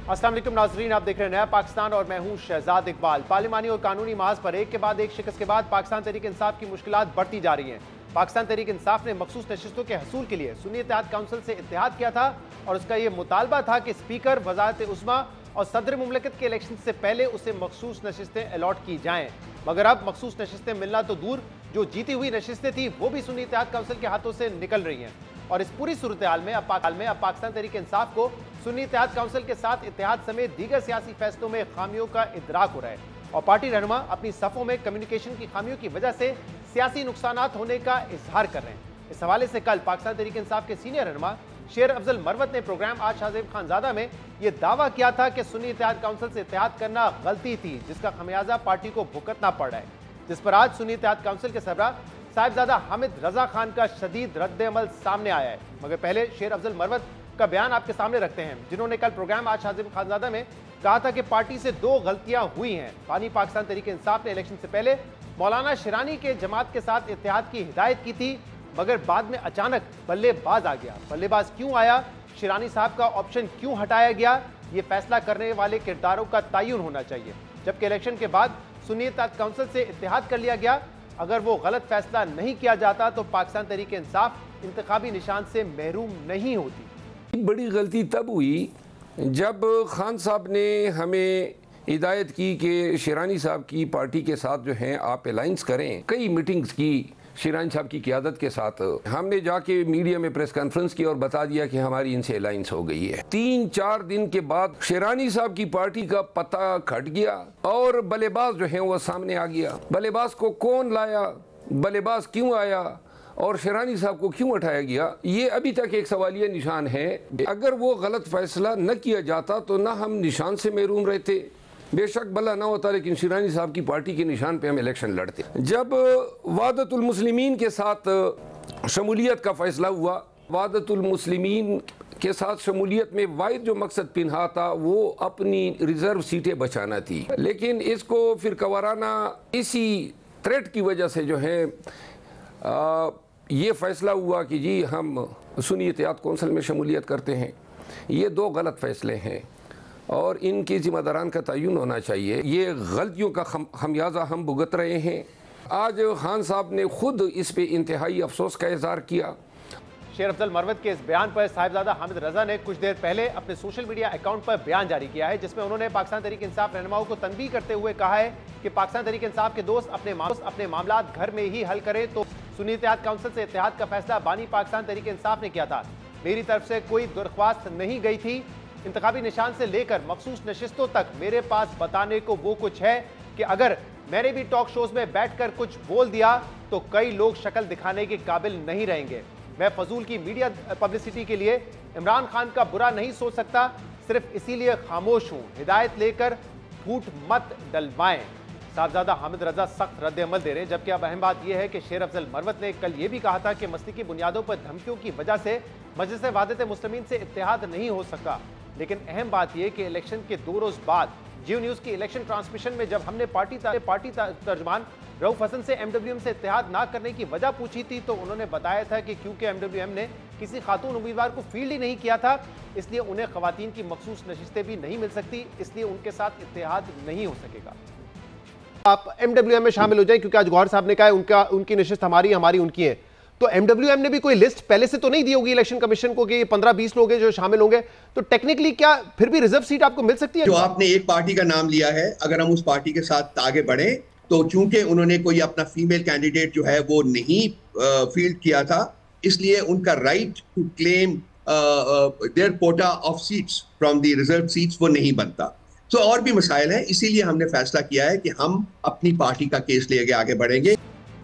अस्सलाम वालेकुम नाजरीन, आप देख रहे हैं नया पाकिस्तान और मैं हूं शहजाद इकबाल। पार्लिमानी और कानूनी महाज पर एक के बाद एक शिकस्त के बाद पाकिस्तान तहरीक इंसाफ की मुश्किलात बढ़ती जा रही हैं। पाकिस्तान तहरीक इंसाफ ने मखसूस नशिस्तों के हसूल के लिए सुन्नी इत्तेहाद काउंसिल से इत्तेहाद किया था और उसका यह मुतालबा था कि स्पीकर, वजारत उज़्मा और सदर मुमलिकत के इलेक्शन से पहले उसे मखसूस नशिस्तें अलॉट की जाएं। मगर अब मखसूस नशिस्तें मिलना तो दूर, जो जीती हुई नशिस्तें थी वो भी सुन्नी इत्तेहाद काउंसिल के हाथों से निकल रही हैं। और इस पूरी सूरत हाल में अब पाकिस्तान तहरीक इंसाफ को सुन्नी इत्तेहाद काउंसिल के साथ इत्तेहाद समेत दीगर सियासी फैसलों में खामियों का इदराक हो रहा है और पार्टी रहनुमा अपनी सफ़ों में कम्युनिकेशन की खामियों की वजह से सियासी नुकसानात होने का इजहार कर रहे हैं। इस हवाले से कल पाकिस्तान तहरीक इंसाफ के सीनियर रहनुमा शेर अफजल मरवत ने प्रोग्राम आज शाहजेब खानजादा में यह दावा किया था कि सुन्नी इत्तेहाद काउंसिल से इत्तेहाद करना गलती थी, जिसका खमियाजा पार्टी को भुगतना पड़ रहा है, जिस पर आज सुन्नी इत्तेहाद काउंसिल के सरबराह साहिबजादा हामिद रजा खान का शदीद रद्द-ए-अमल सामने आया है। मगर पहले शेर अफजल मरवत का बयान आपके सामने रखते हैं, जिन्होंने कल प्रोग्राम आज शाहजेब खानजादा में कहा था कि पार्टी से दो गलतियां हुई हैं। बानी पाकिस्तान तहरीक इंसाफ ने इलेक्शन से पहले मौलाना शिरानी के जमात के साथ इत्तेहाद की हिदायत की थी, मगर बाद में अचानक बल्लेबाज आ गया। बल्लेबाज क्यों आया, शिरानी साहब का ऑप्शन क्यों हटाया गया, ये फैसला करने वाले किरदारों का तयन होना चाहिए। जबकि इलेक्शन के बाद सुन्नी इत्तेहाद काउंसिल से इत्तेहाद कर लिया गया। अगर वो गलत फैसला नहीं किया जाता तो पाकिस्तान तहरीक इंसाफ इंतखाबी निशान से महरूम नहीं होती। बड़ी गलती तब हुई जब खान साहब ने हमें हिदायत की कि शिरानी साहब की पार्टी के साथ जो हैं आप अलाइंस करें। कई मीटिंग्स की शिरानी साहब की क़ियादत के साथ, हमने जाके मीडिया में प्रेस कॉन्फ्रेंस की और बता दिया कि हमारी इनसे अलाइंस हो गई है। 3-4 दिन के बाद शिरानी साहब की पार्टी का पता खट गया और बल्लेबाज जो है वो सामने आ गया। बल्लेबाज को कौन लाया, बल्लेबाज क्यों आया और शिरानी साहब को क्यों उठाया गया, ये अभी तक एक सवालिया निशान है। अगर वो गलत फैसला न किया जाता तो ना हम निशान से महरूम रहते, बेशक भला ना होता, लेकिन शिरानी साहब की पार्टी के निशान पे हम इलेक्शन लड़ते। जब वादतुल मुस्लिमीन के साथ शमूलियत का फैसला हुआ, वादतुल मुस्लिमीन के साथ शमूलियत में वाहिद जो मकसद पिन्हा था वो अपनी रिजर्व सीटें बचाना थी, लेकिन इसको फिर कवाराना इसी थ्रेट की वजह से जो है ये फैसला हुआ कि जी हम सुन्नी इत्तेहाद कौंसिल में शमूलियत करते हैं। ये दो गलत फैसले हैं और इनकी जिम्मेदारान का तयन होना चाहिए। ये गलतियों का खमियाजा हम भुगत रहे हैं। आज खान साहब ने खुद इस पे इंतहाई अफसोस का इजहार किया। शेर अफजल मरवत के इस बयान पर साहिबजादा हामिद रजा ने कुछ देर पहले अपने सोशल मीडिया अकाउंट पर बयान जारी किया है, जिसमें उन्होंने पाकिस्तान तहरीक इंसाफ रहनुमाओं को तनबीह करते हुए कहा है कि पाकिस्तान तहरीक इंसाफ के दोस्त अपने मामला घर में ही हल करें। तो सुन्नी इत्तेहाद काउंसिल से इत्तेहाद का फैसला बानी पाकिस्तान तहरीक इंसाफ ने किया था, मेरी तरफ से कोई दरख्वास्त नहीं गई थी। इंतखाबी निशान से लेकर मखसूस नशिस्तों तक मेरे पास बताने को वो कुछ है कि अगर मैंने भी टॉक शोज में बैठकर कुछ बोल दिया तो कई लोग शक्ल दिखाने के काबिल नहीं रहेंगे। मैं फजूल की मीडिया पब्लिसिटी के लिए इमरान खान का बुरा नहीं सोच सकता, सिर्फ इसीलिए खामोश हूं। हिदायत लेकर फूट मत डलवाएं। साहबजादा हामिद रजा सख्त रद्द-ए-अमल दे रहे हैं। जबकि अब अहम बात यह है कि शेर अफजल मरवत ने कल यह भी कहा था कि मसलकी बुनियादों पर धमकियों की वजह से मजलिस वाहिदत मुस्लिमीन से इत्तेहाद नहीं हो सका। लेकिन अहम बात यह कि इलेक्शन के 2 रोज बाद जियो न्यूज़ की इलेक्शन ट्रांसमिशन में जब हमने पार्टी तर्जमान रऊफ हसन से एमडब्ल्यूएम से इत्तेहाद ना करने की वजह पूछी थी, तो उन्होंने बताया था कि क्योंकि एमडब्ल्यूएम ने किसी खातून उम्मीदवार को फील्ड ही नहीं किया था, इसलिए उन्हें खवातीन की मखसूस नशिस्तें भी नहीं मिल सकती, इसलिए उनके साथ इत्तेहाद नहीं हो सकेगा। आप एमडब्ल्यूएम में शामिल हो जाए, क्योंकि आज गौहर साहब ने कहा उनकी नशिस्त हमारी उनकी है, तो एमडब्ल्यूएम ने भी कोई लिस्ट पहले से तो नहीं दी होगी इलेक्शन कमीशन को कि 15-20 लोग हैं जो शामिल होंगे, तो टेक्निकली क्या फिर भी रिजर्व सीट आपको मिल सकती है? जो आपने एक पार्टी का नाम लिया है, अगर हम उस पार्टी के साथ आगे बढ़े तो चूंकि उन्होंने कोई अपना फीमेल कैंडिडेट जो है वो नहीं फील्ड किया था, इसलिए उनका right to claim their quota of seats from the reserve seats वो नहीं बनता। तो और भी मसाइल हैं, इसीलिए हमने फैसला किया है कि हम अपनी पार्टी का केस लेके आगे बढ़ेंगे।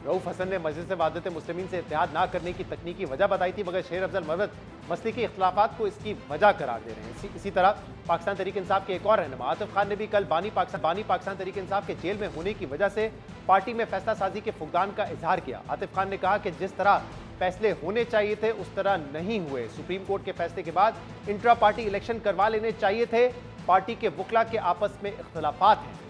रऊफ हसन ने मजलिस वाहिदत मुस्लिमीन से इत्तेहाद ना करने की तकनीकी वजह बताई थी, मगर शेर अफजल मरवत मसलकी इख्तिलाफात को इसकी वजह करार दे रहे हैं। इसी तरह पाकिस्तान तहरीक इंसाफ के एक और रहनुमा आतिफ खान ने भी कल बानी पाकिस्तान तहरीक इंसाफ के जेल में होने की वजह से पार्टी में फैसला साजी के फुकदान का इजहार किया। आतिफ खान ने कहा कि जिस तरह फैसले होने चाहिए थे उस तरह नहीं हुए। सुप्रीम कोर्ट के फैसले के बाद इंट्रा पार्टी इलेक्शन करवा लेने चाहिए थे। पार्टी के वकला के आपस में इख्तिलाफात हैं।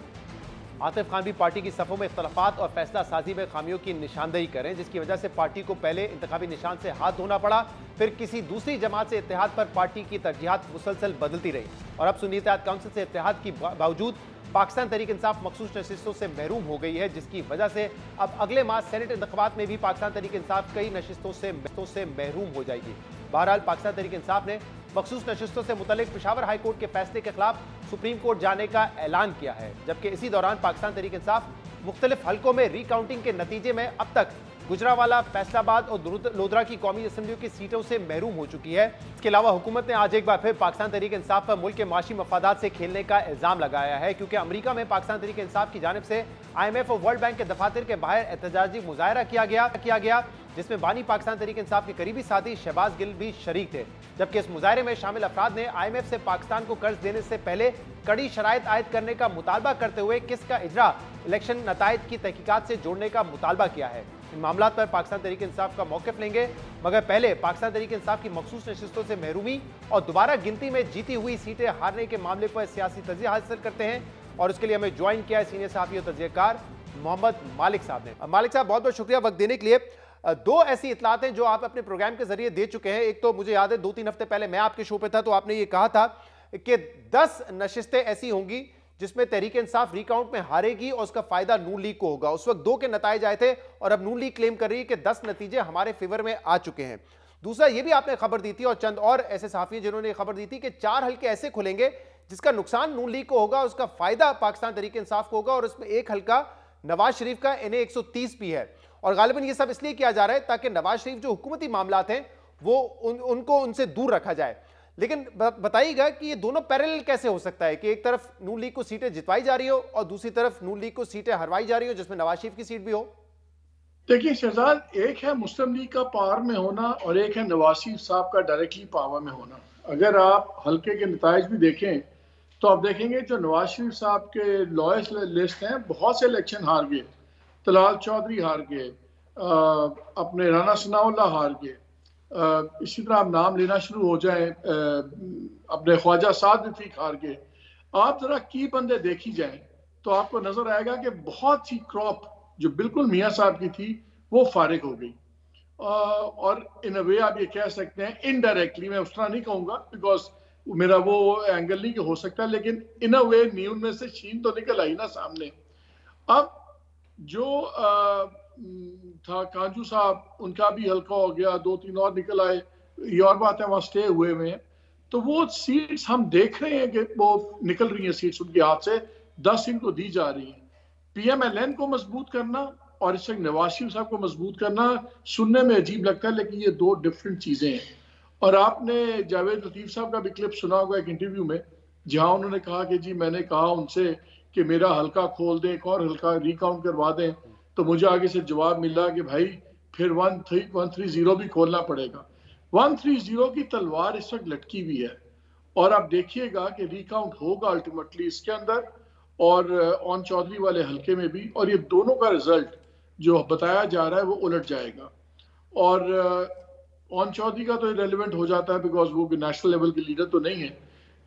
आतिफ खान भी पार्टी की सफों में इख्तलाफात और फैसला साजी में खामियों की निशानदेही करें, जिसकी वजह से पार्टी को पहले इंतखाबी निशान से हाथ धोना पड़ा, फिर किसी दूसरी जमात से इत्तेहाद पर पार्टी की तरजीहात मुसलसल बदलती रही और अब सुन्नी इत्तेहाद काउंसिल से इत्तेहाद के बावजूद पाकिस्तान तहरीक इंसाफ मखसूस नशिस्तों से महरूम हो गई है, जिसकी वजह से अब अगले माह सेनेट इंतखाबात में भी पाकिस्तान तहरीक इंसाफ कई नशिस्तों से महरूम हो जाएगी। बहरहाल पाकिस्तान तहरीक इंसाफ ने मखसूस नशिस्तों से मुतल्लिक पेशावर हाई कोर्ट के फैसले के खिलाफ सुप्रीम कोर्ट जाने का ऐलान किया है, जबकि इसी दौरान पाकिस्तान तहरीक इंसाफ मुख्तलिफ हलकों में रिकाउंटिंग के नतीजे में अब तक गुजरावाला, फैसलाबाद और लोधरा की कौमी असम्बलियों की सीटों से महरूम हो चुकी है। इसके अलावा हुकूमत ने आज एक बार फिर पाकिस्तान तहरीक इंसाफ पर मुल्क के माशी मफादात से खेलने का इल्जाम लगाया है, क्योंकि अमेरिका में पाकिस्तान तहरीक इंसाफ की जानिब से IMF और वर्ल्ड बैंक के दफातर के बाहर एहतजाजी मुजाहरा किया गया जिसमें बानी पाकिस्तान तहरीक इंसाफ के करीबी साथी शहबाज गिल भी शरीक थे, जबकि इस मुजाहरे में शामिल अफराद ने IMF से पाकिस्तान को कर्ज देने से पहले कड़ी शराइत आयद करने का मुतालबा करते हुए किस का इजरा इलेक्शन नताइज की तहकीकात से जोड़ने का मुतालबा किया है। इन मामलों पर पाकिस्तान तहरीक इंसाफ का मौक़िफ़ लेंगे, मगर पहले पाकिस्तान तहरीक इंसाफ की मखसूस नशिस्तों से महरूमी और दोबारा गिनती में जीती हुई सीटें हारने के मामले पर सियासी तजिया हासिल करते हैं। और उसके लिए हमें ज्वाइन किया है सीनियर सहाफ़ी और तजियाकार मोहम्मद मालिक साहब ने। मालिक साहब, बहुत बहुत शुक्रिया वक्त देने के लिए। दो ऐसी इतलात हैं जो आप अपने प्रोग्राम के जरिए दे चुके हैं। एक तो मुझे याद है 2-3 हफ्ते पहले मैं आपके शो पे था तो आपने ये कहा था कि 10 नशिस्तें ऐसी होंगी जिसमें तहरीक इंसाफ रिकाउंट में हारेगी और उसका फायदा नून लीग को होगा। उस वक्त 2 के नतीजे आए थे और अब नून लीग क्लेम कर रही है कि 10 नतीजे हमारे फेवर में आ चुके हैं। दूसरा ये भी आपने खबर दी थी और चंद और ऐसे सहाफ़ी जिन्होंने खबर दी थी कि 4 हल्के ऐसे खुलेंगे जिसका नुकसान नून लीग को होगा, उसका फायदा पाकिस्तान तहरीक इंसाफ को होगा और उसमें एक हल्का नवाज शरीफ का NA 130 भी है। और गालिबन ये सब इसलिए किया जा रहा है ताकि नवाज शरीफ जो हुकूमती मामलात हैं वो उनको उनसे दूर रखा जाए। लेकिन बताइएगा कि ये दोनों पैरेलल कैसे हो सकता है कि एक तरफ नून लीग को सीटें जितवाई जा रही हो और दूसरी तरफ नून लीग को सीटें हरवाई जा रही हो जिसमें नवाज शरीफ की सीट भी हो। देखिए शहजाद, एक है मुस्लिम लीग का पावर में होना और एक है नवाज शरीफ साहब का डायरेक्टली पावर में होना। अगर आप हल्के के नताइज भी देखें तो आप देखेंगे जो नवाज शरीफ साहब के लॉयस्ट लिस्ट हैं, बहुत से इलेक्शन हार गए। तलाल चौधरी हार गए, अपने राना सनाउल्लाह हार गए, इसी तरह आप नाम लेना शुरू हो जाएं, अपने ख्वाजा साद रफीक हार गए। आप जरा की बंदे देखी जाएं तो आपको नजर आएगा कि बहुत सी क्रॉप जो बिल्कुल मियाँ साहब की थी वो फारिग हो गई। और इन अ वे आप ये कह सकते हैं इनडायरेक्टली, मैं उस तरह नहीं कहूँगा बिकॉज मेरा वो एंगल नहीं हो सकता, लेकिन इन अ वे न्यून में से शीन तो निकल आई ना सामने। अब जो था कांजू साहब, उनका भी हल्का हो गया, 2-3 और निकल आए। ये और बात है वहाँ स्टे हुए में, तो वो सीट्स हम देख रहे हैं कि वो निकल रही हैं सीट्स उनके हाथ से, 10 इनको दी जा रही हैं। PMLN को मजबूत करना और इस वक्त नवाज शरीफ साहब को मजबूत करना सुनने में अजीब लगता है, लेकिन ये 2 डिफरेंट चीजें हैं। और आपने जावेद लतीफ साहब का भी क्लिप सुना होगा एक इंटरव्यू में, जहां उन्होंने कहा कि जी मैंने कहा उनसे कि मेरा हल्का खोल दें, एक और हल्का रिकाउंट करवा दें, तो मुझे आगे से जवाब मिला कि भाई फिर 130 भी खोलना पड़ेगा। 130 की तलवार इस वक्त लटकी हुई है और आप देखिएगा कि रिकाउंट होगा अल्टीमेटली इसके अंदर और ऑन चौधरी वाले हल्के में भी, और ये दोनों का रिजल्ट जो बताया जा रहा है वो उलट जाएगा। और ऑन चौधरी का तो इरेलेवेंट हो जाता है बिकॉज वो नेशनल लेवल के लीडर तो नहीं है,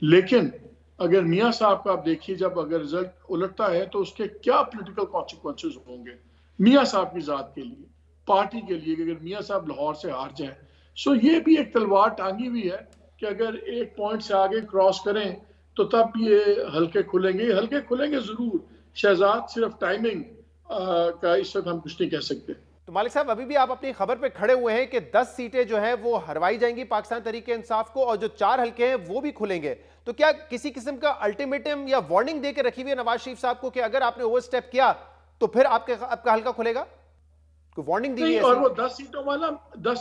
लेकिन अगर मियाँ साहब का आप देखिए जब अगर रिजल्ट उलटता है तो उसके क्या पॉलिटिकल कॉन्सिक्वेंसेस होंगे मियाँ साहब की जात के लिए, पार्टी के लिए, अगर मियाँ साहब लाहौर से हार जाए। सो ये भी एक तलवार टांगी हुई है कि अगर एक पॉइंट से आगे क्रॉस करें तो तब ये हल्के खुलेंगे जरूर शहजाद, सिर्फ टाइमिंग का इस वक्त हम कुछ नहीं कह सकते। तो मालिक साहब, अभी भी आप अपनी खबर पे खड़े हुए हैं कि 10 सीटें जो है वो हरवाई जाएंगी पाकिस्तान तहरीक इंसाफ को और जो 4 हल्के हैं वो भी खुलेंगे। तो क्या किसी किस्म का अल्टीमेटम या वार्निंग देकर रखी हुई है नवाज शरीफ साहब को कि अगर आपने ओवर स्टेप किया तो फिर आपका हल्का खुलेगा? कोई वार्निंग दी है? और वो 10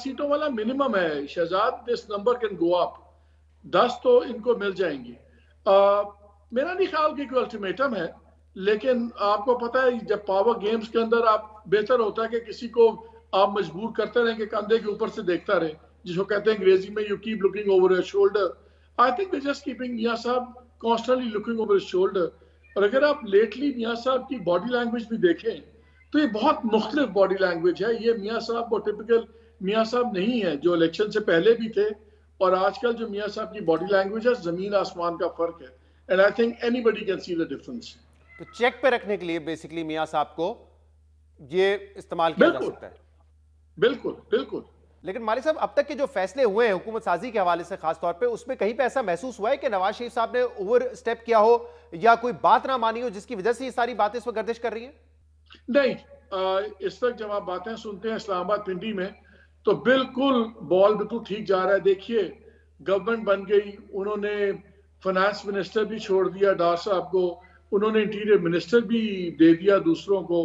सीटों वाला मिनिमम है Shahzad, this number can go up, 10 तो इनको मिल जाएंगी। मेरा नहीं ख्याल कि कोई अल्टीमेटम है, लेकिन आपको पता है जब पावर गेम्स के अंदर आप बेहतर होता है कि किसी को आप मजबूर करते रहें कि कंधे के ऊपर से देखता रहे, जिसको कहते हैं अंग्रेजी में you keep looking over your shoulder. I think we just keeping मियां साहब constantly looking over his shoulder. और अगर आप लेटली मियां साहब की बॉडी लैंग्वेज भी देखें तो ये बहुत मुख्तलिफ बॉडी लैंग्वेज है। ये मियां साहब वो टिपिकल मियां साहब नहीं है जो इलेक्शन से पहले भी थे, और आजकल जो मियां साहब की बॉडी लैंग्वेज है जमीन आसमान का फर्क है। And I think anybody can see the difference. तो चेक पे रखने के लिए बेसिकली मियां साहब को ये इस्तेमाल किया जा सकता है। बिल्कुल बिल्कुल। लेकिन मालिक साहब, अब तक के जो फैसले हुए हैं हुकूमत साजी के हवाले से खास तौर पे, उसमें कहीं पे ऐसा महसूस हुआ है कि नवाज शरीफ साहब ने ओवर स्टेप किया हो या कोई बात ना मानी हो जिसकी वजह से ये सारी बातें इस वक्त गर्दिश कर रही हैं? नहीं, इस वक्त जब आप बातें सुनते हैं इस्लामाबाद पिंडी में, तो बिल्कुल बॉल बिल्कुल ठीक जा रहा है। देखिए, गवर्नमेंट बन गई, उन्होंने फाइनेंस मिनिस्टर भी छोड़ दिया डार साहब को, उन्होंने इंटीरियर मिनिस्टर भी दे दिया दूसरों को।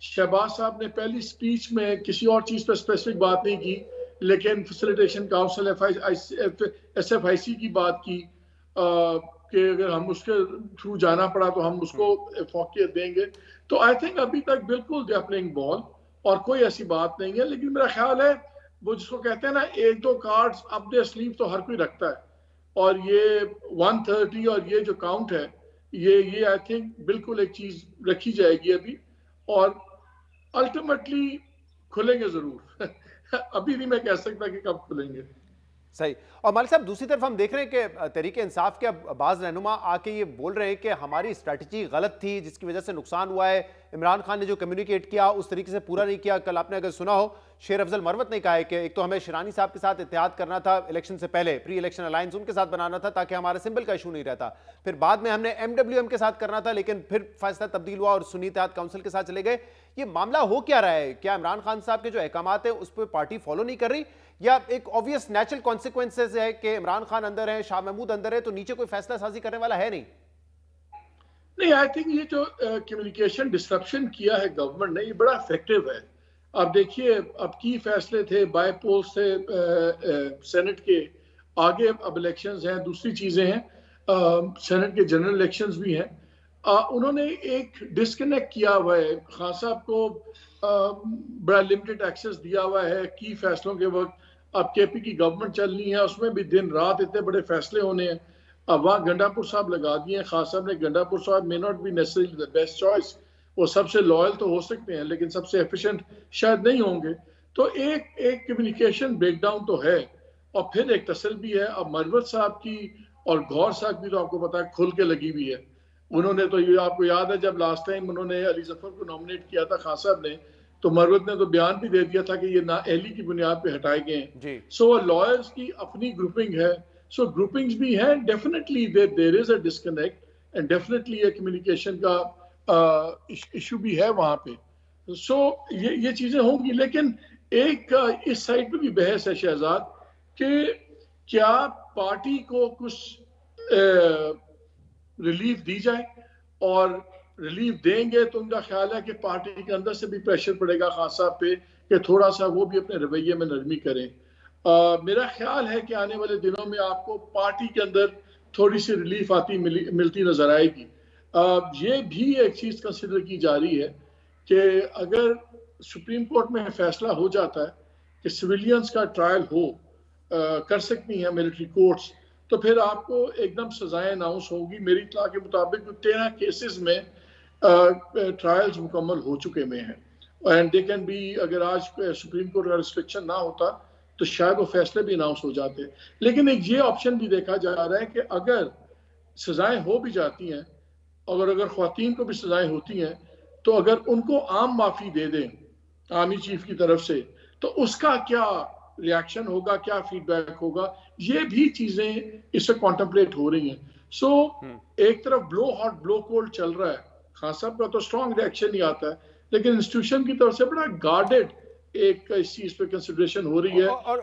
शहबाज साहब ने पहली स्पीच में किसी और चीज पर स्पेसिफिक बात नहीं की, लेकिन फैसिलिटेशन काउंसिल SFIC की बात की कि अगर हम उसके थ्रू जाना पड़ा तो हम उसको फौकियत देंगे। तो आई थिंक अभी तक बिल्कुल दे आर प्लेइंग बॉल और कोई ऐसी बात नहीं है। लेकिन मेरा ख्याल है वो जिसको कहते हैं ना, एक दो कार्ड्स अप देयर स्लीव तो हर कोई रखता है, और ये 130 और ये जो काउंट है, ये आई थिंक बिल्कुल एक चीज रखी जाएगी अभी, और अल्टीमेटली खुलेंगे जरूर। अभी नहीं मैं कह सकता कि कब खुलेंगे। सही। और मालिक साहब, दूसरी तरफ हम देख रहे हैं कि तहरीक इंसाफ के अब बाज रहनुमा आके ये बोल रहे हैं कि हमारी स्ट्रैटेजी गलत थी जिसकी वजह से नुकसान हुआ है, इमरान खान ने जो कम्युनिकेट किया उस तरीके से पूरा नहीं किया। कल आपने अगर सुना हो, शेर अफजल मरवत ने कहा है कि एक तो हमें शिरानी साहब के साथ इत्तेहाद करना था इलेक्शन से पहले, प्री इलेक्शन अलायंस उनके साथ बनाना था ताकि हमारा सिंबल का इशू नहीं रहता, फिर बाद में हमने MWM के साथ करना था, लेकिन फिर फैसला तब्दील हुआ और सुन्नी इत्तेहाद काउंसिल के साथ चले गए। ये मामला हो क्या रहा है? क्या इमरान खान साहब के जो अहकामात है उस पर पार्टी फॉलो नहीं कर रही, या एक ऑब्वियस नेचुरल कॉन्सिक्वेंसेज है कि इमरान खान अंदर है, शाह महमूद अंदर है, तो नीचे कोई फैसला साजी करने वाला है नहीं? नहीं, आई थिंक ये जो कम्युनिकेशन डिस्ट्रप्शन किया है गवर्नमेंट ने, ये बड़ा इफेक्टिव है। अब देखिए, अब की फैसले थे, बाय पोल से सेनेट के आगे अब इलेक्शंस हैं, दूसरी चीजें हैं, सेनेट के जनरल इलेक्शंस भी हैं। उन्होंने एक डिस्कनेक्ट किया हुआ है, खान साहब को बड़ा लिमिटेड एक्सेस दिया हुआ है की फैसलों के वक्त। अब KP की गवर्नमेंट चलनी है, उसमें भी दिन रात इतने बड़े फैसले होने हैं। अब वहाँ गंडापुर साहब लगा दिए हैं, खान साहब ने। गंडापुर साहब may not be necessarily the best choice, वो सबसे लॉयल तो हो सकते हैं लेकिन सबसे एफिशिएंट शायद नहीं होंगे। तो एक कम्युनिकेशन ब्रेकडाउन तो है, और फिर एक तसल्ली है। अब मरवत साहब की और गौर साहब की तो आपको पता है खुल के लगी हुई है। उन्होंने तो, ये आपको याद है जब लास्ट टाइम उन्होंने अली जफर को नॉमिनेट किया था खान साहब ने, तो मरवत ने तो बयान भी दे दिया था कि ये नाअहली की बुनियाद पे हटाए गए हैं। सो लॉयर्स की अपनी ग्रुपिंग है, सो ग्रुपिंग्स भी हैं। Definitely there is a disconnect and definitely ये कम्युनिकेशन का इशू भी है वहां पे। सो ये चीजें होंगी, लेकिन एक इस साइड पे भी बहस है शहजाद कि क्या पार्टी को कुछ रिलीफ दी जाए, और रिलीफ देंगे तो उनका ख्याल है कि पार्टी के अंदर से भी प्रेशर पड़ेगा खान साहब पे कि थोड़ा सा वो भी अपने रवैये में नरमी करें। मेरा ख्याल है कि आने वाले दिनों में आपको पार्टी के अंदर थोड़ी सी रिलीफ आती मिलती नजर आएगी। ये भी एक चीज कंसिडर की जा रही है कि अगर सुप्रीम कोर्ट में फैसला हो जाता है कि सिविलियंस का ट्रायल हो कर सकती हैं मिलिट्री कोर्ट्स, तो फिर आपको एकदम सजाएं अनाउंस होगी। मेरी इत्तला के मुताबिक 13 केसेस में ट्रायल्स मुकम्मल हो चुके में हैं, एंड दे कैन बी, अगर आज सुप्रीम कोर्ट का रिस्ट्रिक्शन ना होता तो शायद वो फैसले भी अनाउंस हो जाते। लेकिन एक ये ऑप्शन भी देखा जा रहा है कि अगर सजाएं हो भी जाती हैं, और अगर ख्वातीन को भी सजाएं होती हैं, तो अगर उनको आम माफी दे दें आर्मी चीफ की तरफ से, तो उसका क्या रिएक्शन होगा, क्या फीडबैक होगा, ये भी चीजें इससे कॉन्टेम्पलेट हो रही हैं। सो एक तरफ ब्लो हॉट ब्लो कोल्ड चल रहा है, खान साहब का तो स्ट्रॉन्ग रिएक्शन ही आता है, लेकिन इंस्टीट्यूशन की तरफ से बड़ा गार्डेड एक इस चीज पे कंसिडरेशन हो रही है। और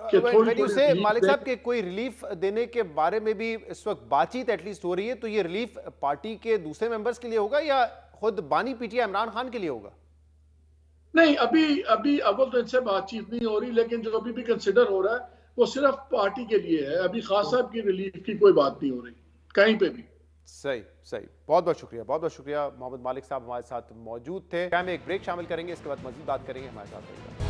मालिक साहब के कोई रिलीफ देने के बारे में भी इस वक्त बातचीत एटलीस्ट हो रही है, तो ये रिलीफ पार्टी के दूसरे मेंबर्स के लिए होगा या खुद बानी पीटीआई इमरान खान के लिए होगा? नहीं, अभी अव्वल तो इनसे बातचीत नहीं हो रही, लेकिन जो अभी भी कंसिडर हो रहा है वो सिर्फ पार्टी के लिए है। अभी खान साहब की रिलीफ की कोई बात नहीं हो रही कहीं पे भी। सही। बहुत बहुत शुक्रिया मोहम्मद मालिक साहब हमारे साथ मौजूद थे। हम एक ब्रेक शामिल करेंगे, इसके बाद मज़ीद बात करेंगे। हमारे साथ रहिएगा।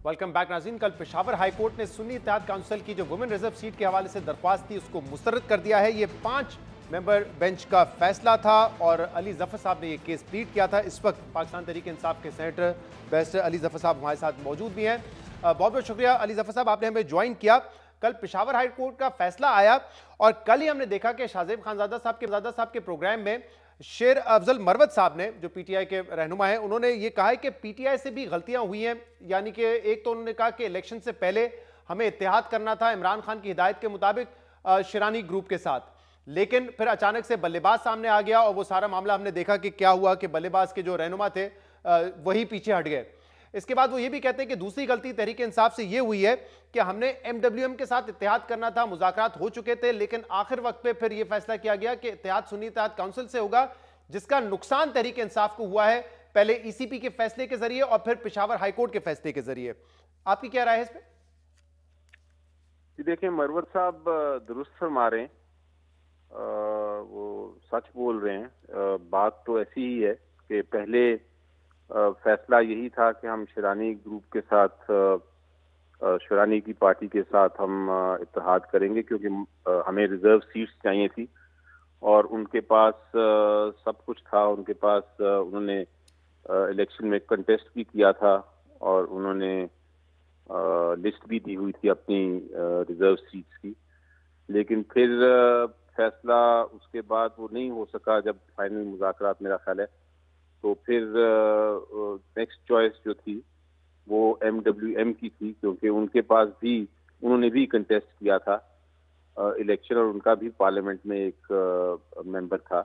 वेलकम बैक नाज़रीन। कल पेशावर हाई कोर्ट ने सुन्नी इत्तेहाद काउंसिल की जो वुमेन रिजर्व सीट के हवाले से दरख्वास्त थी उसको मुस्तरद कर दिया है। ये 5 मेंबर बेंच का फैसला था और अली जफर साहब ने ये केस प्लीड किया था। इस वक्त पाकिस्तान तहरीक इंसाफ के सेनेटर बैरिस्टर अली जफर साहब हमारे साथ मौजूद भी हैं। बहुत बहुत शुक्रिया अली जफर साहब, आपने हमें ज्वाइन किया। कल पेशावर हाई कोर्ट का फैसला आया और कल ही हमने देखा कि शाहजेब खानजादा साहब के प्रोग्राम में शेर अफजल मरवत साहब ने, जो पीटीआई के रहनुमा हैं, उन्होंने ये कहा है कि पीटीआई से भी गलतियां हुई हैं। यानी कि एक तो उन्होंने कहा कि इलेक्शन से पहले हमें इत्तेहाद करना था इमरान खान की हिदायत के मुताबिक शिरानी ग्रुप के साथ, लेकिन फिर अचानक से बल्लेबाज सामने आ गया और वो सारा मामला हमने देखा कि क्या हुआ कि बल्लेबाज के जो रहनुमा थे वही पीछे हट गए। इसके बाद वो ये भी कहते हैं कि दूसरी गलती तहरीक इंसाफ से ये हुई है कि हमने एमडब्ल्यूएम के साथ इत्तेहाद करना था, मुज़ाकरात हो चुके थे, लेकिन आखिर वक्त पे फिर ये फैसला किया गया कि इत्तेहाद सुन्नी इत्तेहाद काउंसिल से होगा, जिसका नुकसान तहरीक इंसाफ को हुआ है, पहले ईसीपी के फैसले के जरिए और फिर पेशावर हाईकोर्ट के फैसले के जरिए। आपकी क्या राय है इस पे? देखिए, मरवत साहब दुरुस्त फरमा रहे हैं, वो सच बोल रहे हैं। बात तो ऐसी ही है कि पहले फैसला यही था कि हम शिरानी ग्रुप के साथ, शिरानी की पार्टी के साथ हम इत्तेहाद करेंगे, क्योंकि हमें रिजर्व सीट्स चाहिए थी और उनके पास सब कुछ था। उनके पास उन्होंने इलेक्शन में कंटेस्ट भी किया था और उन्होंने लिस्ट भी दी हुई थी अपनी रिजर्व सीट्स की, लेकिन फिर फैसला उसके बाद वो नहीं हो सका। जब फाइनल मुज़ाकरात मेरा ख्याल है, तो फिर नेक्स्ट चॉइस जो थी वो एमडब्ल्यूएम की थी, क्योंकि उनके पास भी, उन्होंने भी कंटेस्ट किया था इलेक्शन और उनका भी पार्लियामेंट में एक मेंबर था।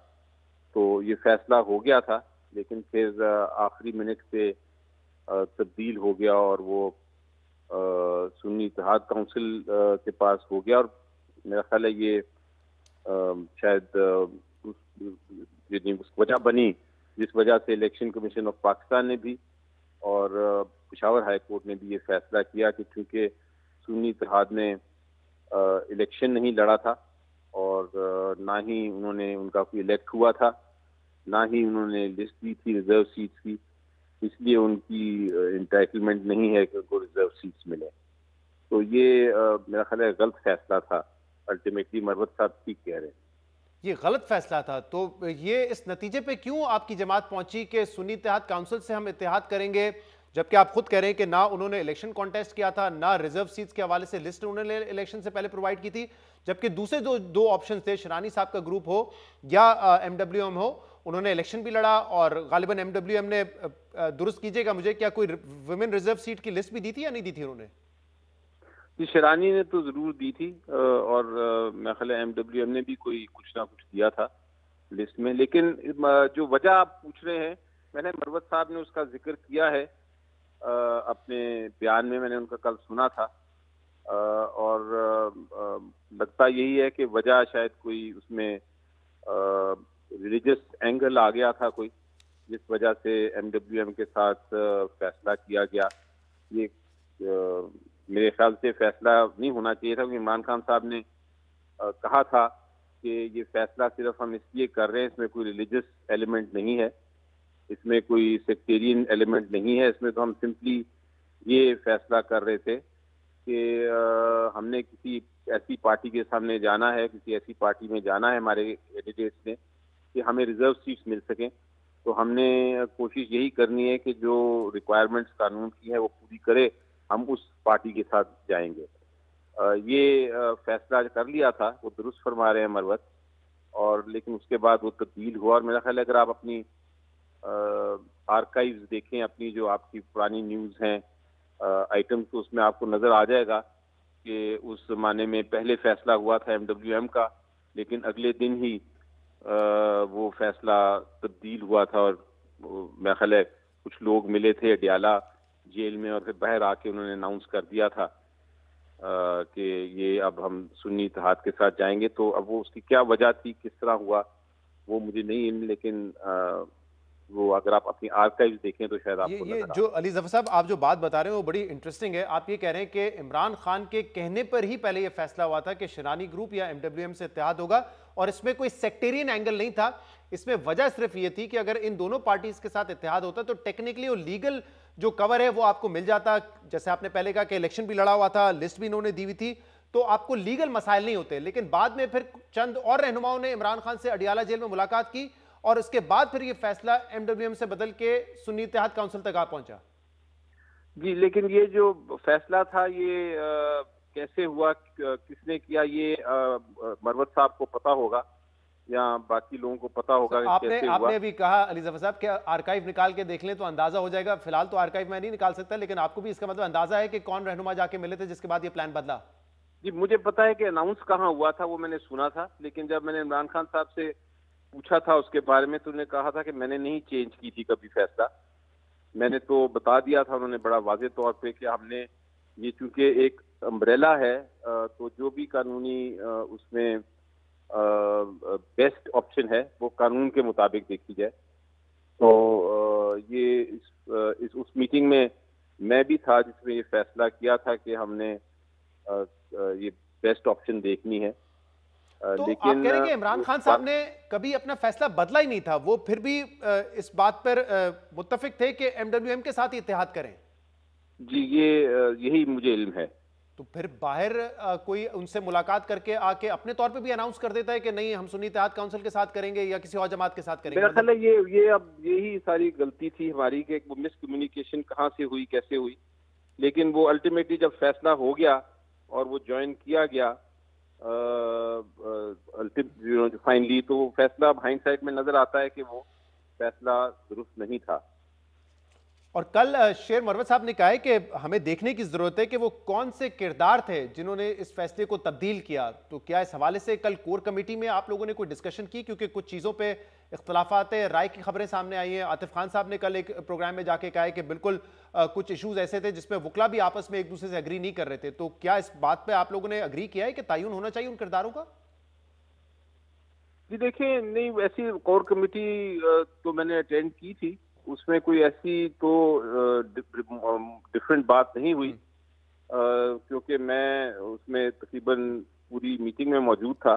तो ये फैसला हो गया था, लेकिन फिर आखिरी मिनट पे तब्दील हो गया और वो सुन्नी इत्तेहाद काउंसिल के पास हो गया। और मेरा ख्याल है ये शायद उस वजह बनी जिस वजह से इलेक्शन कमीशन ऑफ पाकिस्तान ने भी और पेशावर हाई कोर्ट ने भी ये फैसला किया कि चूंकि सुन्नी इत्तेहाद ने इलेक्शन नहीं लड़ा था और ना ही उन्होंने, उनका कोई इलेक्ट हुआ था, ना ही उन्होंने लिस्ट दी थी रिजर्व सीट्स की, इसलिए उनकी इंटाइटलमेंट नहीं है कि उनको रिजर्व सीट्स मिले। तो ये मेरा ख्याल है गलत फैसला था। अल्टीमेटली मरवत साहब ठीक कह रहे हैं, ये गलत फैसला था। तो ये इस नतीजे पे क्यों आपकी जमात पहुंची कि सुन्नी इत्तेहाद काउंसिल से हम इत्तेहाद करेंगे, जबकि आप खुद कह रहे हैं कि ना उन्होंने इलेक्शन कॉन्टेस्ट किया था, ना रिजर्व सीट्स के हवाले से लिस्ट उन्होंने इलेक्शन से पहले प्रोवाइड की थी, जबकि दूसरे दो ऑप्शन थे, शिरानी साहब का ग्रुप हो या एमडब्ल्यूएम हो, उन्होंने इलेक्शन भी लड़ा और गालिबन एमडब्ल्यूएम ने, दुरुस्त कीजिएगा मुझे, क्या कोई वुमेन रिजर्व सीट की लिस्ट भी दी थी या नहीं दी थी उन्होंने? शिरानी ने तो जरूर दी थी और मेरा ख्याल है एमडब्ल्यूएम ने भी कोई कुछ ना कुछ दिया था लिस्ट में। लेकिन जो वजह आप पूछ रहे हैं, मैंने मरवत साहब ने उसका जिक्र किया है अपने बयान में, मैंने उनका कल सुना था और लगता यही है कि वजह शायद कोई उसमें रिलीजियस एंगल आ गया था कोई, जिस वजह से एमडब्ल्यूएम के साथ फैसला किया गया। ये मेरे ख्याल से फैसला नहीं होना चाहिए था, क्योंकि इमरान खान साहब ने कहा था कि ये फैसला सिर्फ हम इसलिए कर रहे हैं, इसमें कोई रिलीजियस एलिमेंट नहीं है, इसमें कोई सेक्टेरियन एलिमेंट नहीं है, इसमें तो हम सिंपली ये फैसला कर रहे थे कि हमने किसी ऐसी पार्टी के सामने जाना है, किसी ऐसी पार्टी में जाना है हमारे कैंडिडेट्स ने कि हमें रिजर्व सीट्स मिल सकें। तो हमने कोशिश यही करनी है कि जो रिक्वायरमेंट्स कानून की है वो पूरी करे, हम उस पार्टी के साथ जाएंगे। ये फैसला कर लिया था, वो दुरुस्त फरमा रहे हैं मरवत, और लेकिन उसके बाद वो तब्दील हुआ। और मेरा ख्याल है अगर आप अपनी आर्काइव्स देखें, अपनी जो आपकी पुरानी न्यूज़ हैं आइटम्स, तो उसमें आपको नज़र आ जाएगा कि उस ज़माने में पहले फैसला हुआ था एमडब्ल्यूएम का, लेकिन अगले दिन ही वो फैसला तब्दील हुआ था और मेरा ख्याल है कुछ लोग मिले थे अडियाला जेल में और फिर बाहर आके उन्होंने अनाउंस कर दिया था कि ये अब हम सुन्नी इत्तेहाद के साथ जाएंगे। तो अब वो उसकी क्या वजह थी, किस तरह हुआ, वो मुझे नहीं, लेकिन वो अगर आप अपनी आर्काइव्स देखें तो शायद आपको ये जो अली जफर साहब आप जो बात बता रहे हैं वो बड़ी इंटरेस्टिंग है। आप ये कह रहे हैं कि इमरान खान के कहने पर ही पहले ये फैसला हुआ था कि शिरानी ग्रुप या एमडब्ल्यूएम से इत्तेहाद होगा और इसमें कोई सेक्टेरियन एंगल नहीं था। इसमें वजह सिर्फ ये थी कि अगर इन दोनों पार्टीज के साथ इत्तेहाद होता तो टेक्निकली वो लीगल जो कवर है वो आपको मिल जाता। जैसे आपने पहले कहा कि इलेक्शन भी लड़ा हुआ था, लिस्ट भी इन्होंने दी हुई थी, तो आपको लीगल मसाइल नहीं होते। लेकिन बाद में फिर चंद और रहनुमाओं ने इमरान खान से अडियाला जेल में मुलाकात की और उसके बाद फिर ये फैसला एमडब्ल्यूएम से बदल के सुन्नी इत्तेहाद काउंसिल तक आ पहुंचा। जी, लेकिन ये जो फैसला था ये कैसे हुआ, किसने किया, ये मरवत साहब को पता होगा या बाकी लोगों को पता होगा कि कैसे हुआ। आपने अभी कहा अली जफर साहब कि आर्काइव निकाल के देख लें तो अंदाजा हो जाएगा। फिलहाल तो आर्काइव में नहीं निकाल सकता, लेकिन आपको भी इसका मतलब अंदाजा है कि कौन रहनुमा जाके मिले थे जिसके बाद ये प्लान बदला? जी, मुझे पता है कि अनाउंस कहाँ हुआ था वो मैंने सुना था, लेकिन जब मैंने इमरान खान साहब से पूछा था उसके बारे में तो उन्होंने कहा था कि मैंने नहीं चेंज की थी कभी फैसला। मैंने तो बता दिया था उन्होंने बड़ा वाज़े तौर पे कि हमने ये चूंकि एक अम्ब्रेला है तो जो भी कानूनी उसमें बेस्ट ऑप्शन है वो कानून के मुताबिक देखी जाए। तो ये उस मीटिंग में मैं भी था जिसमें ये फैसला किया था कि हमने ये बेस्ट ऑप्शन देखनी है। तो लेकिन आप कह रहे हैं कि इमरान खान साहब ने कभी अपना फैसला बदला ही नहीं था, वो फिर भी इस बात पर मुत्तफिक थे कि एमडब्ल्यूएम के साथ इत्तेहाद करें? जी, ये यही मुझे इल्म है। तो फिर बाहर कोई उनसे मुलाकात करके आके अपने तौर पे भी अनाउंस कर देता है कि नहीं हम सुन्नी इत्तेहाद काउंसिल के साथ करेंगे या किसी और जमात के साथ करेंगे? मेरा ख्याल है ये अब यही सारी गलती थी हमारी कि वो मिसकम्युनिकेशन कहाँ से हुई, कैसे हुई। लेकिन वो अल्टीमेटली जब फैसला हो गया और वो ज्वाइन किया गया फाइनली, तो वो फैसला हाइंडसाइट में नजर आता है कि वो फैसला दुरुस्त नहीं था। और कल शेर मरवत साहब ने कहा है कि हमें देखने की जरूरत है कि वो कौन से किरदार थे जिन्होंने इस फैसले को तब्दील किया। तो क्या इस हवाले से कल कोर कमेटी में आप लोगों ने कोई डिस्कशन की? क्योंकि कुछ चीज़ों पे इख्तलाफात राय की खबरें सामने आई हैं। आतिफ खान साहब ने कल एक प्रोग्राम में जाके कहा है कि बिल्कुल कुछ इशूज ऐसे थे जिसमें वकला भी आपस में एक दूसरे से अग्री नहीं कर रहे थे। तो क्या इस बात पर आप लोगों ने अग्री किया है कि तयन होना चाहिए उन किरदारों का? जी देखिए, नहीं ऐसी कोर कमेटी तो मैंने अटेंड की थी, उसमें कोई ऐसी तो डिफरेंट बात नहीं हुई क्योंकि मैं उसमें तकरीबन पूरी मीटिंग में मौजूद था।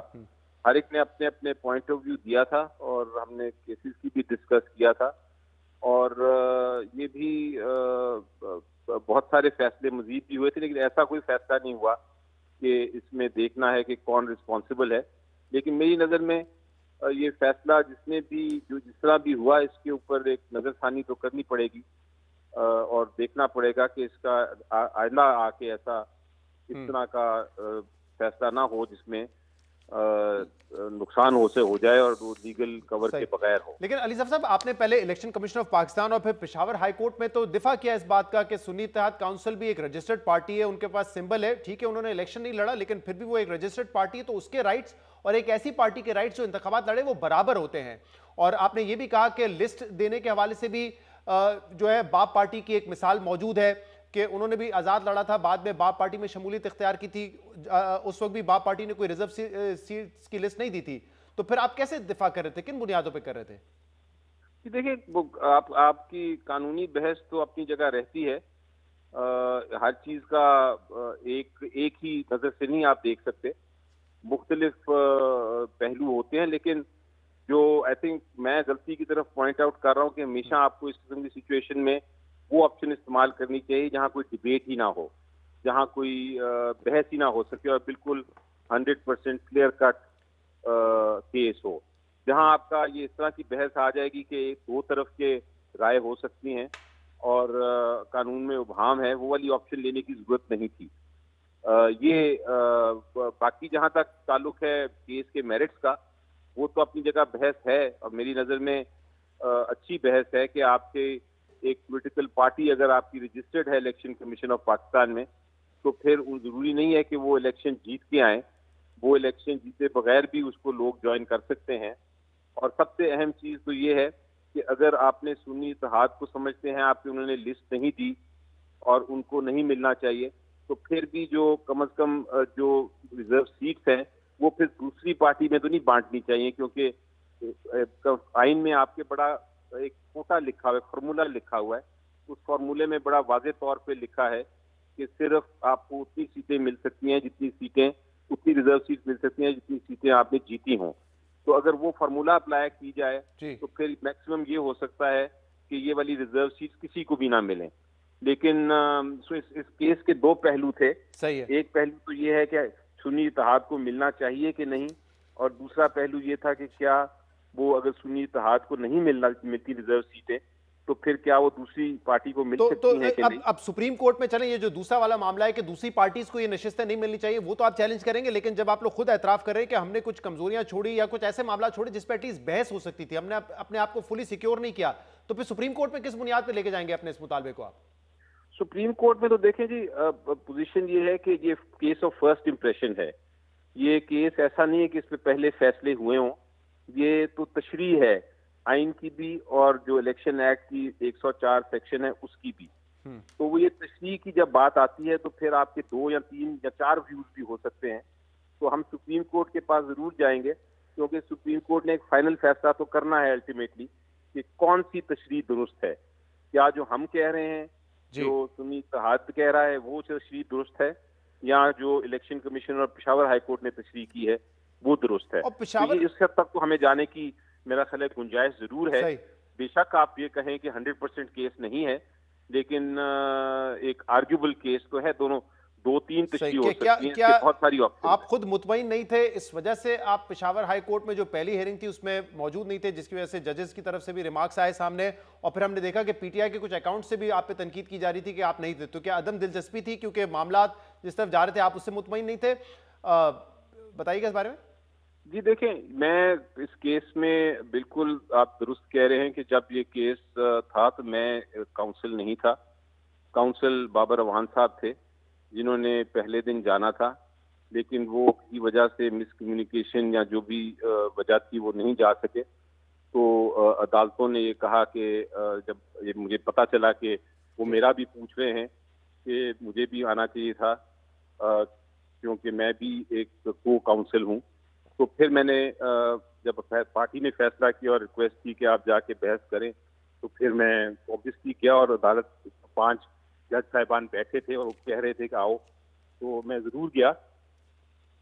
हर एक ने अपने अपने पॉइंट ऑफ व्यू दिया था और हमने केसेस की भी डिस्कस किया था और ये भी बहुत सारे फैसले मजीद भी हुए थे, लेकिन ऐसा कोई फैसला नहीं हुआ कि इसमें देखना है कि कौन रिस्पॉन्सिबल है। लेकिन मेरी नज़र में ये फैसला जिसने भी जिस तरह भी हुआ इसके ऊपर एक नजरसानी तो करनी पड़ेगी और देखना पड़ेगा कि इसका आइंदा आके ऐसा इस तरह का फैसला ना हो जिसमें नुकसान हो जाए और वो लीगल कवर के बगैर हो। लेकिन अली साहब, आपने पहले इलेक्शन कमीशन ऑफ पाकिस्तान और फिर पेशावर हाई कोर्ट में तो दिफा किया इस बात का कि सुन्नी इत्तेहाद काउंसिल भी एक रजिस्टर्ड पार्टी है, उनके पास सिंबल है। ठीक है, उन्होंने इलेक्शन नहीं लड़ा, लेकिन फिर भी वो एक रजिस्टर्ड पार्टी है, तो उसके राइट्स और एक ऐसी पार्टी के राइट्स जो इंतखाबात लड़े वो बराबर होते हैं। और आपने ये भी कहा कि लिस्ट देने के हवाले से भी जो है बाप पार्टी की एक मिसाल मौजूद है कि उन्होंने भी आज़ाद लड़ा था, बाद में बाप पार्टी में शमूलियत इख्तियार की थी। उस वक्त भी बाप पार्टी ने कोई रिजर्व सीट्स की लिस्ट नहीं दी थी। तो फिर आप कैसे दिफा कर रहे थे, किन बुनियादों पे कर रहे थे? देखिए, आपकी कानूनी बहस तो अपनी जगह रहती है। हर चीज का एक ही नजर से नहीं आप देख सकते, मुख्तलिफ पहलू होते हैं। लेकिन जो आई थिंक मैं गलती की तरफ पॉइंट आउट कर रहा हूँ कि हमेशा आपको इस किस्म की सिचुएशन में वो ऑप्शन इस्तेमाल करनी चाहिए जहाँ कोई डिबेट ही ना हो, जहाँ कोई बहस ही ना हो सके और बिल्कुल 100% क्लियर कट केस हो। जहाँ आपका ये इस तरह की बहस आ जाएगी कि दो तरफ के राय हो सकती हैं और कानून में उबहम है, वो वाली ऑप्शन लेने की जरूरत नहीं थी। बाकी जहाँ तक ताल्लुक है केस के मेरिट्स का, वो तो अपनी जगह बहस है और मेरी नज़र में अच्छी बहस है कि आपके एक पॉलिटिकल पार्टी अगर आपकी रजिस्टर्ड है इलेक्शन कमीशन ऑफ पाकिस्तान में, तो फिर ज़रूरी नहीं है कि वो इलेक्शन जीत के आए, वो इलेक्शन जीते बगैर भी उसको लोग ज्वाइन कर सकते हैं। और सबसे अहम चीज़ तो ये है कि अगर आपने सुन्नी इत्तेहाद को समझते हैं आपने उन्होंने लिस्ट नहीं दी और उनको नहीं मिलना चाहिए, तो फिर भी जो कम से कम जो रिजर्व सीट्स हैं वो फिर दूसरी पार्टी में तो नहीं बांटनी चाहिए, क्योंकि आइन में आपके बड़ा एक कोटा लिखा हुआ है, फार्मूला लिखा हुआ है। उस फार्मूले में बड़ा वाज़े तौर पे लिखा है कि सिर्फ आपको उतनी सीटें मिल सकती हैं जितनी सीटें, उतनी रिजर्व सीट मिल सकती हैं जितनी सीटें आपने जीती हों। तो अगर वो फार्मूला अप्लाई की जाए तो फिर मैक्सिमम ये हो सकता है कि ये वाली रिजर्व सीट किसी को भी ना मिलें। लेकिन इस केस के दो पहलू थे। सही है। एक पहलू तो ये है कि सुन्नी इत्तेहाद को मिलना चाहिए कि नहीं, और दूसरा पहलू ये था कि क्या वो अगर सुन्नी इत्तेहाद को नहीं मिलती रिजर्व सीटें तो फिर क्या वो दूसरी पार्टी को मिल सकती हैं कि नहीं? अब सुप्रीम कोर्ट में चलें, ये जो दूसरा वाला मामला है कि दूसरी पार्टीज को ये नशिस्तें नहीं मिलनी चाहिए, वो तो आप चैलेंज करेंगे, लेकिन जब आप लोग खुद एतराफ कर रहे हैं कि हमने कुछ कमजोरियां छोड़ी या कुछ ऐसे मामला छोड़े जिस पर एटलीस्ट बहस हो सकती थी, हमने अपने आप को फुली सिक्योर नहीं किया, तो फिर सुप्रीम कोर्ट में किस बुनियाद पर लेके जाएंगे अपने इस मुतालबे को आप? सुप्रीम कोर्ट में तो देखें जी, पोजीशन ये है कि ये केस ऑफ फर्स्ट इंप्रेशन है। ये केस ऐसा नहीं है कि इसमें पहले फैसले हुए हों, ये तो तशरीह है आइन की भी और जो इलेक्शन एक्ट की 104 सेक्शन है उसकी भी। तो वो ये तशरीह की जब बात आती है तो फिर आपके 2 या 3 या 4 व्यूज भी हो सकते हैं। तो हम सुप्रीम कोर्ट के पास जरूर जाएंगे, क्योंकि सुप्रीम कोर्ट ने एक फाइनल फैसला तो करना है अल्टीमेटली कि कौन सी तशरीह दुरुस्त है। क्या जो हम कह रहे हैं, जो सुन्नी इत्तेहाद कह रहा है, वो तशरीह दुरुस्त है, या जो इलेक्शन कमीशन और पेशावर हाई कोर्ट ने तशरीह की है वो दुरुस्त है। तो ये इस हद तक तो हमें जाने की मेरा ख्याल है गुंजाइश जरूर है। बेशक आप ये कहें कि 100% केस नहीं है, लेकिन एक आर्ग्यूबल केस तो है। दोनों 2-3 तशरीह हो सकती हैं, बहुत सारी ऑप्शन। आप खुद मुतमईन नहीं थे इस वजह से आप पेशावर हाई कोर्ट में जो पहली हियरिंग थी उसमें मौजूद नहीं थे, जिसकी वजह से जजेस की तरफ से भी रिमार्क्स आए सामने, और फिर हमने देखा कि पीटीआई के कुछ अकाउंट से भी आप पे तनकीद की जा रही थी कि आप नहीं थे, तो क्या अदम दिलचस्पी थी क्योंकि मामला जिस तरफ जा रहे थे आप उससे मुतमईन नहीं थे? बताइएगा इस बारे में। जी देखें, मैं इस केस में बिल्कुल आप दुरुस्त कह रहे हैं कि जब ये केस था तो मैं काउंसिल नहीं था। काउंसिल बाबर अवान साहब थे जिन्होंने पहले दिन जाना था, लेकिन वो की वजह से मिसकम्युनिकेशन या जो भी वजह थी वो नहीं जा सके। तो अदालतों ने ये कहा कि जब ये मुझे पता चला कि वो मेरा भी पूछ रहे हैं कि मुझे भी आना चाहिए था, क्योंकि मैं भी एक को काउंसिल हूँ। तो फिर मैंने जब पार्टी ने फैसला किया और रिक्वेस्ट की कि आप जाके बहस करें, तो फिर मैं ऑब्वियसली गया और अदालत 5 जज साहिबान बैठे थे और वो कह रहे थे कि आओ, तो मैं जरूर गया।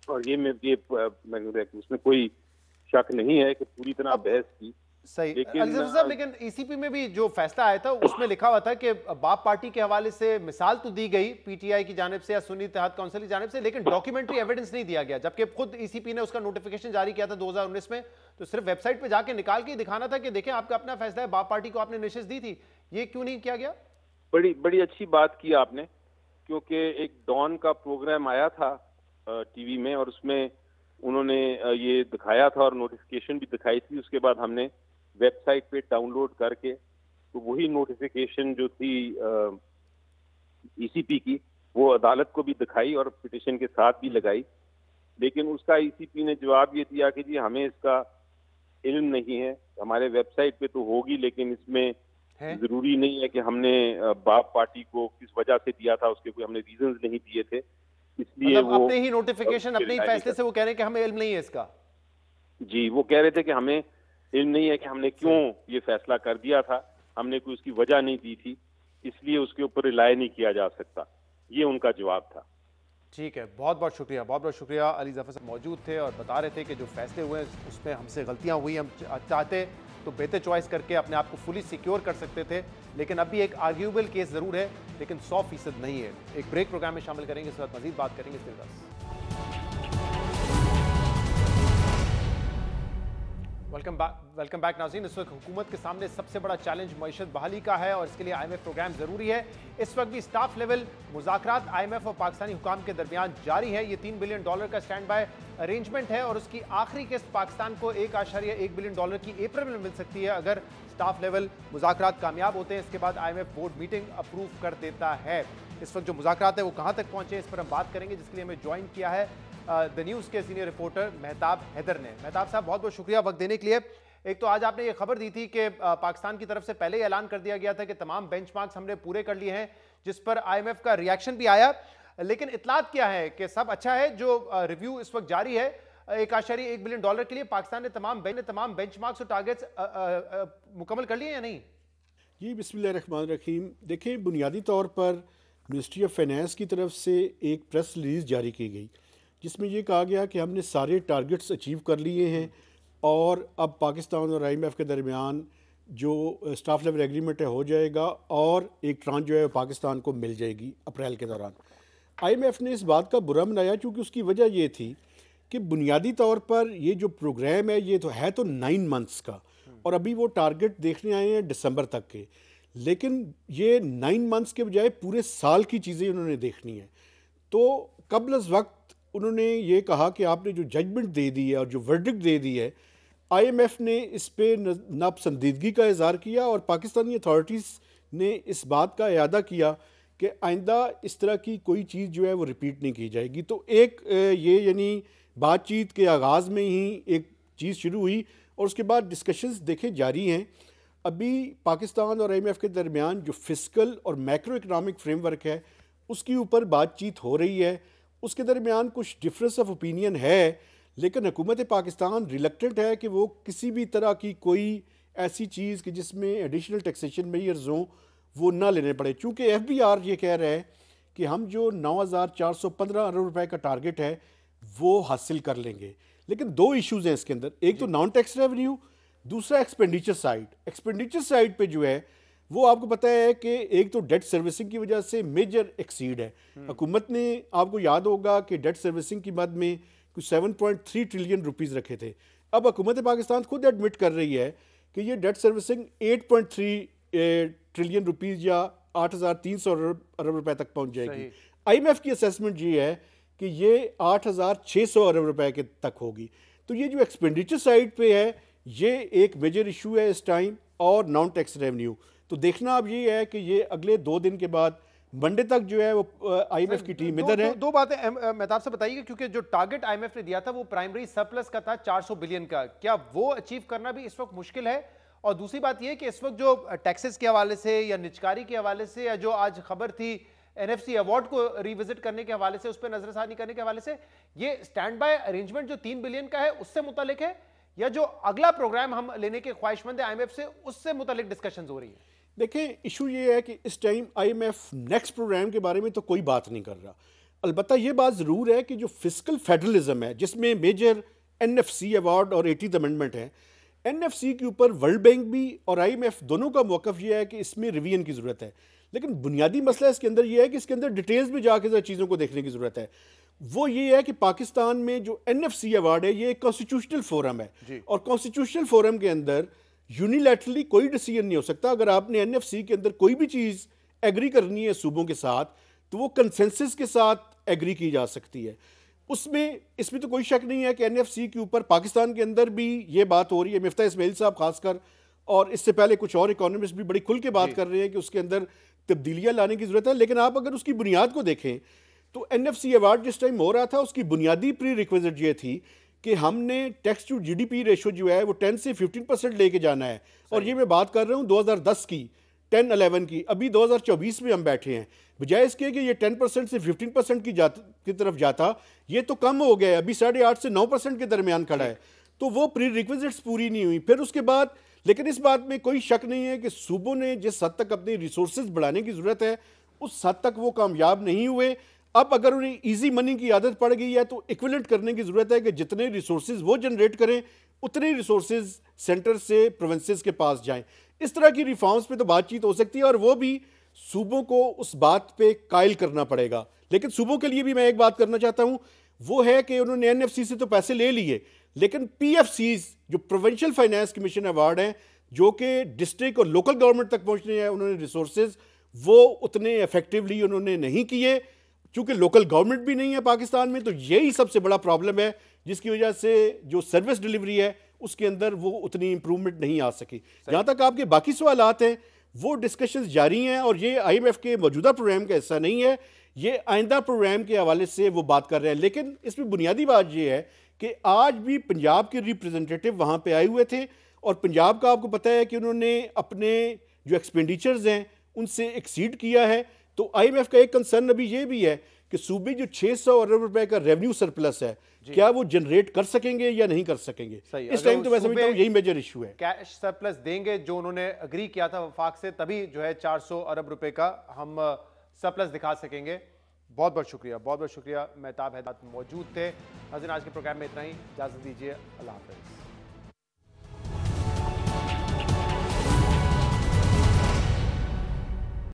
और उसमें कोई शक नहीं है कि पूरी तरह बहस की। सही, लेकिन ईसीपी में भी जो फैसला आया था उसमें लिखा हुआ था कि बाप पार्टी के हवाले से मिसाल तो दी गई पीटीआई की जानिब से या सुन्नी इत्तेहाद काउंसिल की जानिब से, लेकिन डॉक्यूमेंट्री एविडेंस नहीं दिया गया, जबकि खुद ईसीपी ने उसका नोटिफिकेशन जारी किया था 2019 में। तो सिर्फ वेबसाइट पे जाके निकाल के दिखाना था कि देखें आपका अपना फैसला है, बाप पार्टी को आपने नशिश दी थी, ये क्यों नहीं किया गया? बड़ी अच्छी बात की आपने, क्योंकि एक डॉन का प्रोग्राम आया था टीवी में और उसमें उन्होंने ये दिखाया था और नोटिफिकेशन भी दिखाई थी। उसके बाद हमने वेबसाइट पे डाउनलोड करके तो वही नोटिफिकेशन जो थी ईसीपी की वो अदालत को भी दिखाई और पिटीशन के साथ भी लगाई। लेकिन उसका ईसीपी ने जवाब ये दिया कि जी हमें इसका इल्म नहीं है, हमारे वेबसाइट पे तो होगी लेकिन इसमें जरूरी नहीं है कि हमने बाप पार्टी को किस वजह से दिया था, उसके कोई हमने रीजंस नहीं दिए थे, इसलिए मतलब वो अपने ही नोटिफिकेशन अपने ही फैसले से वो कह रहे हैं कि हमें इल्म नहीं है इसका। जी, वो कह रहे थे कि हमें इल्म नहीं है कि हमने क्यों ये फैसला कर दिया था, हमने कोई उसकी वजह नहीं दी थी, इसलिए उसके ऊपर रिलाय नहीं किया जा सकता। ये उनका जवाब था। ठीक है, बहुत बहुत शुक्रिया, बहुत बहुत शुक्रिया। अली जफर साहब मौजूद थे और बता रहे थे कि जो फैसले हुए उसमें हमसे गलतियां हुई, हम चाहते तो बेहतर चॉइस करके अपने आप को फुली सिक्योर कर सकते थे, लेकिन अभी एक आर्ग्यूबल केस जरूर है, लेकिन 100% नहीं है। एक ब्रेक प्रोग्राम में शामिल करेंगे, इसके बाद मजीद बात करेंगे। वेलकम बैक नाज़रीन। इस वक्त हुकूमत के सामने सबसे बड़ा चैलेंज मईशत बहाली का है और इसके लिए IMF प्रोग्राम ज़रूरी है। इस वक्त भी स्टाफ लेवल मुज़ाकरात IMF और पाकिस्तानी हुकाम के दरमियान जारी है। ये $3 बिलियन का स्टैंड बाय अरेंजमेंट है और उसकी आखिरी किस्त पाकिस्तान को $1.1 बिलियन की अप्रैल में मिल सकती है अगर स्टाफ लेवल मुज़ाकरात कामयाब होते हैं। इसके बाद IMF बोर्ड मीटिंग अप्रूव कर देता है। इस वक्त जो मुज़ाकरात है वो कहाँ तक पहुँचे इस पर हम बात करेंगे, जिसके लिए हमें ज्वाइन किया है द न्यूज़ के सीनियर रिपोर्टर मेहताब हैदर ने। मेहताब साहब बहुत बहुत शुक्रिया वक्त देने के लिए। एक तो आज आपने ये खबर दी थी कि पाकिस्तान की तरफ से पहले ही ऐलान कर दिया गया था कि तमाम बेंचमार्क्स हमने पूरे कर लिए हैं, जिस पर IMF का रिएक्शन भी आया, लेकिन इतलात क्या है कि सब अच्छा है? जो रिव्यू इस वक्त जारी है $1.1 बिलियन के लिए, पाकिस्तान ने तमाम बेंचमार्क्स और टारगेट्स मुकम्मल कर लिए या नहीं? जी, बिस्मिल्लाहिर्रहमानिर्रहीम। देखें, बुनियादी तौर पर मिनिस्ट्री ऑफ फाइनेंस की तरफ से एक प्रेस रिलीज़ जारी की गई जिसमें ये कहा गया कि हमने सारे टारगेट्स अचीव कर लिए हैं और अब पाकिस्तान और IMF के दरमियान जो स्टाफ लेवल एग्रीमेंट है हो जाएगा और एक ट्रांच जो है पाकिस्तान को मिल जाएगी अप्रैल के दौरान। IMF ने इस बात का बुरा मनाया क्योंकि उसकी वजह ये थी कि बुनियादी तौर पर ये जो प्रोग्राम है ये तो 9 मंथ्स का और अभी वो टारगेट देखने आए हैं दिसंबर तक के, लेकिन ये 9 मंथ्स के बजाय पूरे साल की चीज़ें उन्होंने देखनी है। तो कबल अज़ वक्त उन्होंने ये कहा कि आपने जो जजमेंट दे दी है और जो वर्डिक्ट दे दी है, IMF ने इस पे नापसंदीदगी का इज़हार किया और पाकिस्तानी अथॉरिटीज़ ने इस बात का इरादा किया कि आइंदा इस तरह की कोई चीज़ जो है वो रिपीट नहीं की जाएगी। तो एक ये यानी बातचीत के आगाज़ में ही एक चीज़ शुरू हुई और उसके बाद डिस्कशंस देखे जारी हैं। अभी पाकिस्तान और IMF के दरमियान जो फिस्कल और मैक्रो इकनॉमिक फ्रेमवर्क है उसके ऊपर बातचीत हो रही है। उसके दरमियान कुछ डिफरेंस ऑफ ओपिनियन है, लेकिन हुकूमत पाकिस्तान रिलक्टेंट है कि वो किसी भी तरह की कोई ऐसी चीज़ कि जिसमें एडिशनल टैक्सेशन मेजर्स हों वो ना लेने पड़े। चूँकि FBR ये कह रहा है कि हम जो 9,415 अरब रुपए का टारगेट है वो हासिल कर लेंगे, लेकिन दो इश्यूज़ हैं इसके अंदर। एक तो नॉन टैक्स रेवेन्यू, दूसरा एक्सपेंडिचर साइड। एक्सपेंडिचर साइड पे जो है वो आपको पता है कि एक तो डेट सर्विसिंग की वजह से मेजर एक्सीड है। हुकूमत ने, आपको याद होगा कि डेट सर्विसिंग की मद में कुछ 7.3 ट्रिलियन रुपीज़ रखे थे। अब हुकूमत पाकिस्तान खुद एडमिट कर रही है कि ये डेट सर्विसिंग 8.3 ट्रिलियन रुपीज़ या 8,300 अरब रुपए तक पहुंच जाएगी। IMF की असेसमेंट ये है कि ये 8,600 अरब रुपए के तक होगी। तो ये जो एक्सपेंडिचर साइड पे है ये एक मेजर इशू है इस टाइम, और नॉन टैक्स रेवेन्यू। तो देखना अब ये है कि ये अगले 2 दिन के बाद मंडे तक जो है वो IMF की टीम इधर है। दो बातें मेहताब से बताइए, क्योंकि जो टारगेट IMF ने दिया था वो प्राइमरी सरप्लस का था 400 बिलियन का, क्या वो अचीव करना भी इस वक्त मुश्किल है? और दूसरी बात ये कि इस वक्त जो टैक्सेस के हवाले से या निजकारी के हवाले से या जो आज खबर थी NFC अवार्ड को रिविजिट करने के हवाले से, उस पर नजरसानी करने के हवाले से, ये स्टैंड बाय अरेंजमेंट जो 3 बिलियन का है उससे मुतालिक है या जो अगला प्रोग्राम हम लेने के ख्वाहिशमंद है IMF से उससे मुतालिक डिस्कशन हो रही है? देखें, इशू ये है कि इस टाइम IMF नेक्स्ट प्रोग्राम के बारे में तो कोई बात नहीं कर रहा। अलबत्ता ये बात ज़रूर है कि जो फिस्कल फेडरलिज्म है जिसमें मेजर NFC अवार्ड और 80th अमेंडमेंट है, NFC के ऊपर वर्ल्ड बैंक भी और IMF दोनों का मौक़िफ़ ये है कि इसमें रिवीजन की ज़रूरत है। लेकिन बुनियादी मसला इसके अंदर ये है कि इसके अंदर डिटेल्स में जाके चीज़ों को देखने की ज़रूरत है। वो ये है कि पाकिस्तान में जो NFC अवार्ड है ये एक कॉन्स्टिट्यूशनल फोरम है, और कॉन्स्टिट्यूशनल फोरम के अंदर यूनिलैटरली कोई डिसीजन नहीं हो सकता। अगर आपने NFC के अंदर कोई भी चीज़ एग्री करनी है सूबों के साथ तो वो कंसेंसस के साथ एग्री की जा सकती है। इसमें तो कोई शक नहीं है कि NFC के ऊपर पाकिस्तान के अंदर भी ये बात हो रही है। मिफ्ता इस्माइल साहब खासकर, और इससे पहले कुछ और इकोनॉमिस्ट भी बड़ी खुल के बात कर रहे हैं कि उसके अंदर तब्दीलियां लाने की ज़रूरत है। लेकिन आप अगर उसकी बुनियाद को देखें तो NFC अवार्ड जिस टाइम हो रहा था उसकी बुनियादी प्री रिक्विजिट ये थी कि हमने टैक्स टू GDP रेशो जो है वो 10 से 15% लेके जाना है। और ये मैं बात कर रहा हूँ 2010 की, 10-11 की। अभी 2024 में हम बैठे हैं। बजाय इसके कि ये 10% से 15% की तरफ जाता, ये तो कम हो गया है, अभी 8.5 से 9% के दरमियान खड़ा है। तो वो प्री रिक्विजिट्स पूरी नहीं हुई। फिर उसके बाद, लेकिन इस बात में कोई शक नहीं है कि सूबों ने जिस हद तक अपनी रिसोर्सेज बढ़ाने की ज़रूरत है उस हद तक वो कामयाब नहीं हुए। अब अगर उन्हें इजी मनी की आदत पड़ गई है तो इक्विवेलेंट करने की ज़रूरत है कि जितने रिसोर्सेज वो जनरेट करें उतने रिसोर्सेज सेंटर से प्रोविंसेस के पास जाएं। इस तरह की रिफॉर्म्स पे तो बातचीत हो सकती है और वो भी सूबों को उस बात पे कायल करना पड़ेगा। लेकिन सूबों के लिए भी मैं एक बात करना चाहता हूँ, वो है कि उन्होंने NFC से तो पैसे ले लिए, लेकिन PFCs जो प्रोविंशियल फाइनेंस कमीशन अवार्ड हैं जो कि डिस्ट्रिक्ट और लोकल गवर्नमेंट तक पहुँचने हैं, उन्होंने रिसोर्सेज वो उतने इफेक्टिवली उन्होंने नहीं किए। चूँकि लोकल गवर्नमेंट भी नहीं है पाकिस्तान में, तो यही सबसे बड़ा प्रॉब्लम है जिसकी वजह से जो सर्विस डिलीवरी है उसके अंदर वो उतनी इंप्रूवमेंट नहीं आ सकी। जहाँ तक आपके बाकी सवालात हैं वो डिस्कशंस जारी हैं और ये IMF के मौजूदा प्रोग्राम का हिस्सा नहीं है, ये आइंदा प्रोग्राम के हवाले से वो बात कर रहे हैं। लेकिन इसमें बुनियादी बात ये है कि आज भी पंजाब के रिप्रेजेंटेटिव वहाँ पे आए हुए थे और पंजाब का आपको पता है कि उन्होंने अपने जो एक्सपेंडिचर्स हैं उनसे एक्सीड किया है। तो IMF का एक कंसर्न अभी ये भी है कि सूबे जो 600 अरब रुपए का रेवेन्यू सरप्लस है क्या वो जनरेट कर सकेंगे या नहीं कर सकेंगे। इस टाइम तो मैं समझता हूँ यही मेजर इशू है। कैश सरप्लस देंगे जो उन्होंने अग्री किया था वफाक से, तभी जो है 400 अरब रुपए का हम सरप्लस दिखा सकेंगे। बहुत बहुत शुक्रिया मेहताब हैदराबाद मौजूद थे। नाज़रीन, आज के प्रोग्राम में इतना ही, इजाजत दीजिए, अल्लाह हाफिज़।